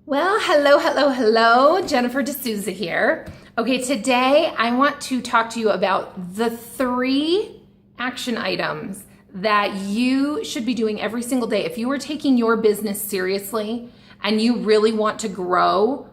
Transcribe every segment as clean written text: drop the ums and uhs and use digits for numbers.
Well, hello. Jennifer DeSousa here. Okay, today I want to talk to you about the 3 action items that you should be doing every single day. If you are taking your business seriously and you really want to grow,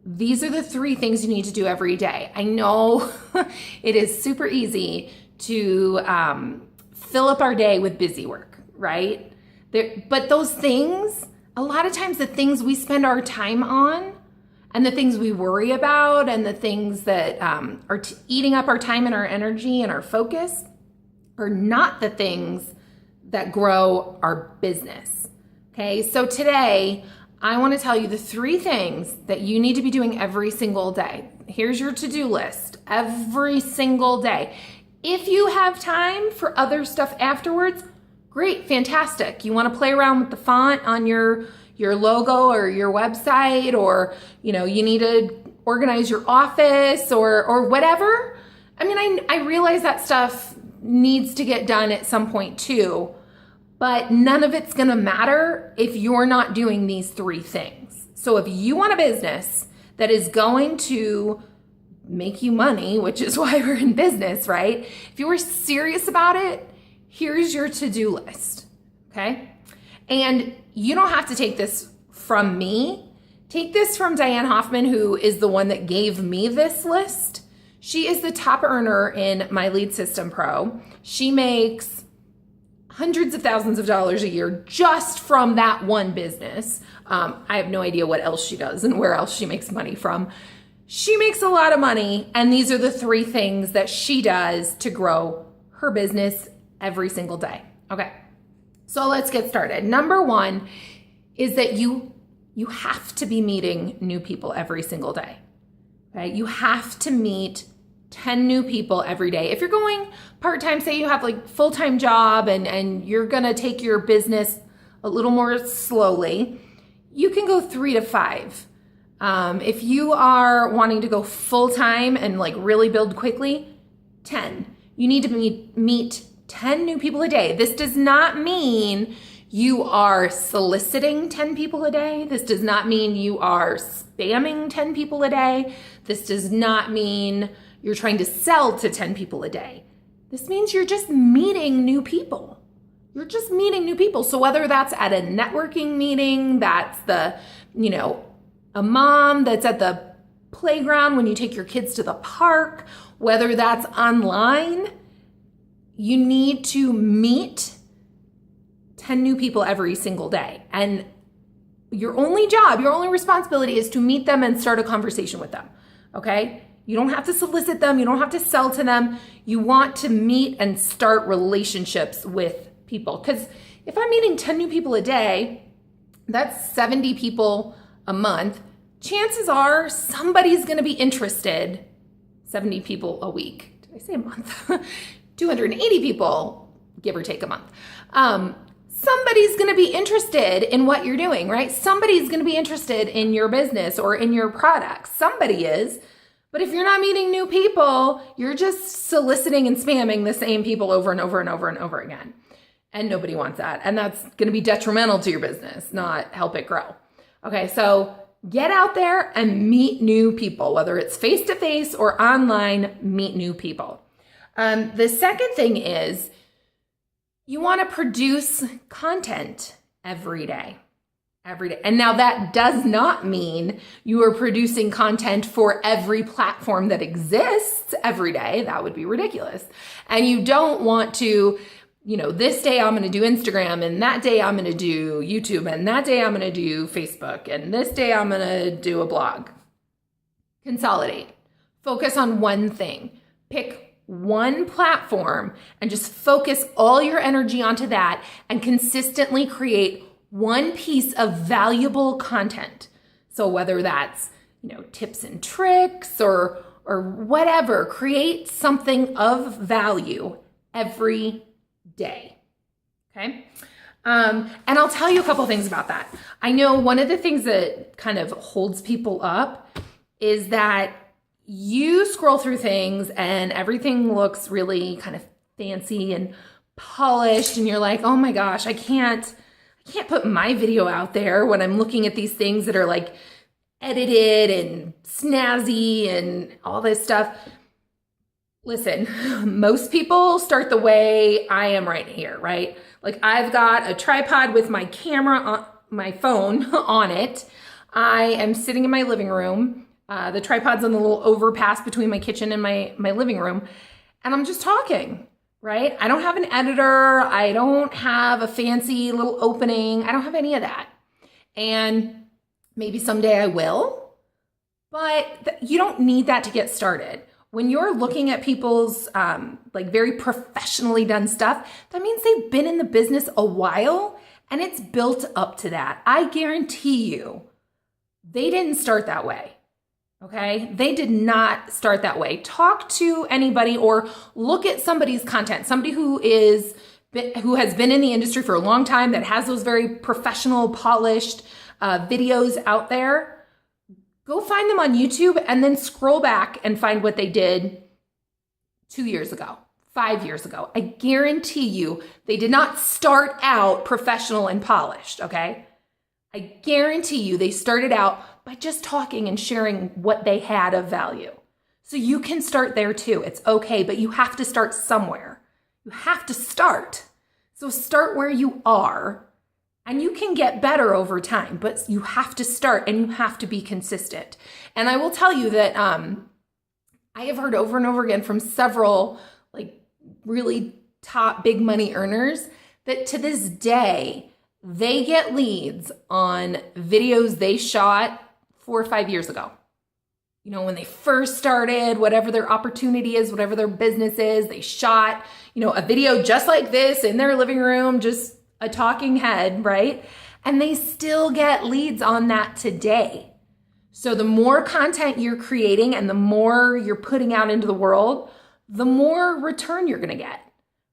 these are the 3 things you need to do every day. I know it is super easy to fill up our day with busy work, right? But those things, a lot of times the things we spend our time on and the things we worry about and the things that are eating up our time and our energy and our focus are not the things that grow our business. Okay, so today I want to tell you the 3 things that you need to be doing every single day. Here's your to-do list every single day. If you have time for other stuff afterwards, great, fantastic. You want to play around with the font on your logo or your website, or you need to organize your office or whatever. I mean, I realize that stuff needs to get done at some point too, but none of it's going to matter if you're not doing these 3 things. So if you want a business that is going to make you money, which is why we're in business, right? If you were serious about it, here's your to-do list, okay? And you don't have to take this from me. Take this from Diane Hoffman, who is the one that gave me this list. She is the top earner in My Lead System Pro. She makes hundreds of thousands of dollars a year just from that one business. I have no idea what else she does and where else she makes money from. She makes a lot of money, and these are the 3 things that she does to grow her business every single day. Okay, so let's get started. Number 1 is that you have to be meeting new people every single day. Okay, you have to meet 10 new people every day. If you're going part-time, say you have like full-time job and you're gonna take your business a little more slowly, you can go 3 to 5. If you are wanting to go full-time and like really build quickly, 10. You need to meet 10 new people a day. This does not mean you are soliciting 10 people a day. This does not mean you are spamming 10 people a day. This does not mean you're trying to sell to 10 people a day. This means you're just meeting new people. You're just meeting new people. So whether that's at a networking meeting, that's a mom that's at the playground when you take your kids to the park, whether that's online, you need to meet 10 new people every single day. And your only job, your only responsibility is to meet them and start a conversation with them, okay? You don't have to solicit them. You don't have to sell to them. You want to meet and start relationships with people. Because if I'm meeting 10 new people a day, that's 70 people a month. Chances are somebody's going to be interested. 70 people a week. Did I say a month? 280 people, give or take a month. Somebody's going to be interested in what you're doing, right? Somebody's going to be interested in your business or in your products. Somebody is. But if you're not meeting new people, you're just soliciting and spamming the same people over and over and over and over again. And nobody wants that. And that's going to be detrimental to your business, not help it grow. Okay, so get out there and meet new people, whether it's face-to-face or online, meet new people. The second thing is you want to produce content every day. And now that does not mean you are producing content for every platform that exists every day. That would be ridiculous. And you don't want to, this day I'm going to do Instagram, and that day I'm going to do YouTube, and that day I'm going to do Facebook, and this day I'm going to do a blog. Consolidate. Focus on one thing. Pick one platform and just focus all your energy onto that and consistently create one piece of valuable content. So whether that's, tips and tricks or whatever, create something of value every day. Okay? And I'll tell you a couple things about that. I know one of the things that kind of holds people up is that you scroll through things and everything looks really kind of fancy and polished, and you're like, oh my gosh, I can't I can't put my video out there when I'm looking at these things that are like edited and snazzy and all this stuff. Listen, most people start the way I am right here, right? Like I've got a tripod with my camera on my phone on it. I am sitting in my living room. The tripod's on the little overpass between my kitchen and my living room. And I'm just talking, right? I don't have an editor. I don't have a fancy little opening. I don't have any of that. And maybe someday I will, but you don't need that to get started. When you're looking at people's like very professionally done stuff, that means they've been in the business a while and it's built up to that. I guarantee you, they didn't start that way. Okay? They did not start that way. Talk to anybody or look at somebody's content, somebody who has been in the industry for a long time, that has those very professional, polished videos out there. Go find them on YouTube and then scroll back and find what they did 2 years ago, 5 years ago. I guarantee you they did not start out professional and polished, okay? I guarantee you they started out by just talking and sharing what they had of value. So you can start there too. It's okay, but you have to start somewhere. You have to start. So start where you are. And you can get better over time, but you have to start and you have to be consistent. And I will tell you that I have heard over and over again from several like really top big money earners that to this day, they get leads on videos they shot 4 or 5 years ago. You know, when they first started, whatever their opportunity is, whatever their business is, they shot, a video just like this in their living room, just a talking head, right? And they still get leads on that today. So the more content you're creating and the more you're putting out into the world, the more return you're going to get,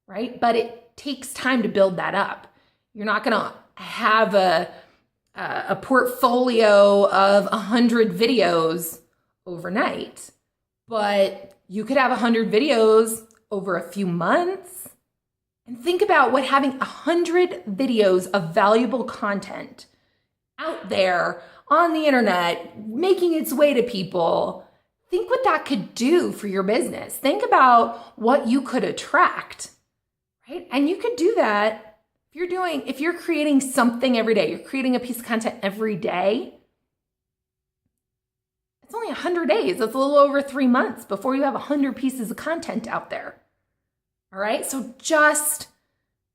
right? But it takes time to build that up. You're not going to have a portfolio of 100 videos overnight, but you could have 100 videos over a few months. And think about what having 100 videos of valuable content out there on the internet, making its way to people. Think what that could do for your business. Think about what you could attract, right? And you could do that if you're creating something every day, you're creating a piece of content every day. It's only 100 days. That's a little over 3 months before you have 100 pieces of content out there. All right, so just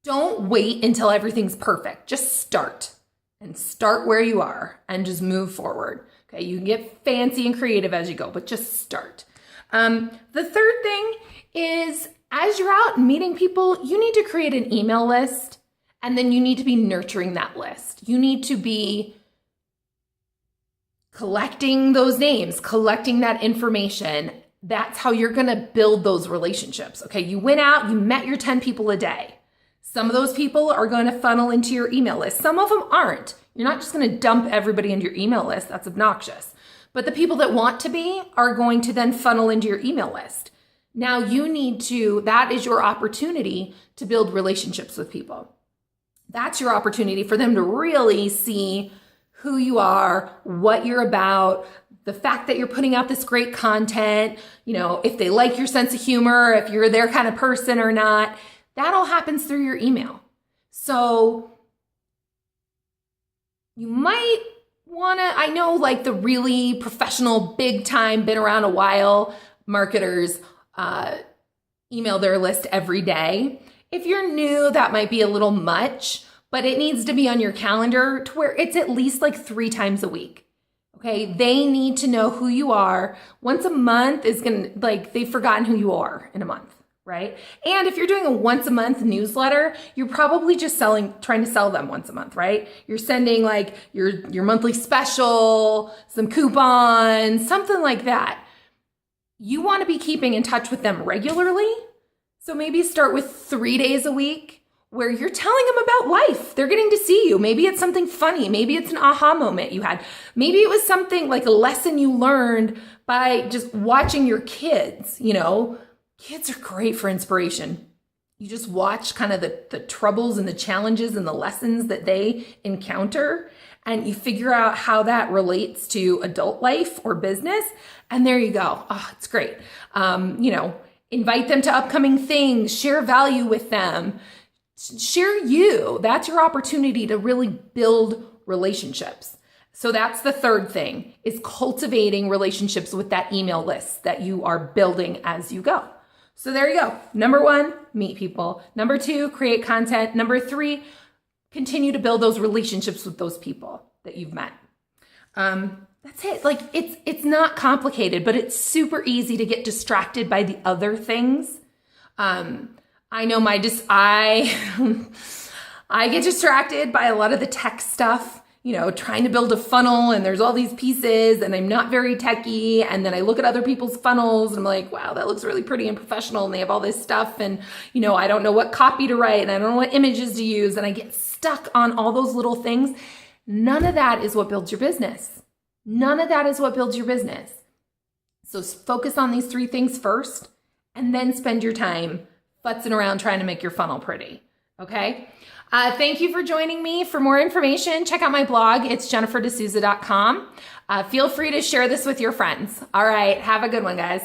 don't wait until everything's perfect. Just start and start where you are and just move forward. Okay, you can get fancy and creative as you go, but just start. The third thing is as you're out meeting people, you need to create an email list and then you need to be nurturing that list. You need to be collecting those names, collecting that information. That's how you're going to build those relationships. Okay, you went out, you met your 10 people a day. Some of those people are going to funnel into your email list. Some of them aren't. You're not just going to dump everybody into your email list. That's obnoxious. But the people that want to be are going to then funnel into your email list. Now that is your opportunity to build relationships with people. That's your opportunity for them to really see who you are, what you're about, the fact that you're putting out this great content, if they like your sense of humor, if you're their kind of person or not, that all happens through your email. So you might want to, I know like the really professional, big time, been around a while marketers email their list every day. If you're new, that might be a little much, but it needs to be on your calendar to where it's at least like 3 times a week. Okay, they need to know who you are. Once a month is they've forgotten who you are in a month, right? And if you're doing a once a month newsletter, you're probably just trying to sell them once a month, right? You're sending like your monthly special, some coupons, something like that. You want to be keeping in touch with them regularly. So maybe start with 3 days a week where you're telling them about life. They're getting to see you. Maybe it's something funny. Maybe it's an aha moment you had. Maybe it was something like a lesson you learned by just watching your kids. Kids are great for inspiration. You just watch kind of the troubles and the challenges and the lessons that they encounter, and you figure out how that relates to adult life or business. And there you go. Oh, it's great. Invite them to upcoming things, share value with them, share you. That's your opportunity to really build relationships. So that's the third thing, is cultivating relationships with that email list that you are building as you go. So there you go. Number 1, meet people. Number 2, create content. Number 3, continue to build those relationships with those people that you've met. That's it. Like it's not complicated, but it's super easy to get distracted by the other things. I know I get distracted by a lot of the tech stuff, trying to build a funnel, and there's all these pieces, and I'm not very techy. And then I look at other people's funnels and I'm like, wow, that looks really pretty and professional. And they have all this stuff. And, I don't know what copy to write, and I don't know what images to use. And I get stuck on all those little things. None of that is what builds your business. None of that is what builds your business. So focus on these 3 things first, and then spend your time futzing around trying to make your funnel pretty. Okay? Thank you for joining me. For more information, check out my blog. It's jenniferdesousa.com. Feel free to share this with your friends. All right. Have a good one, guys.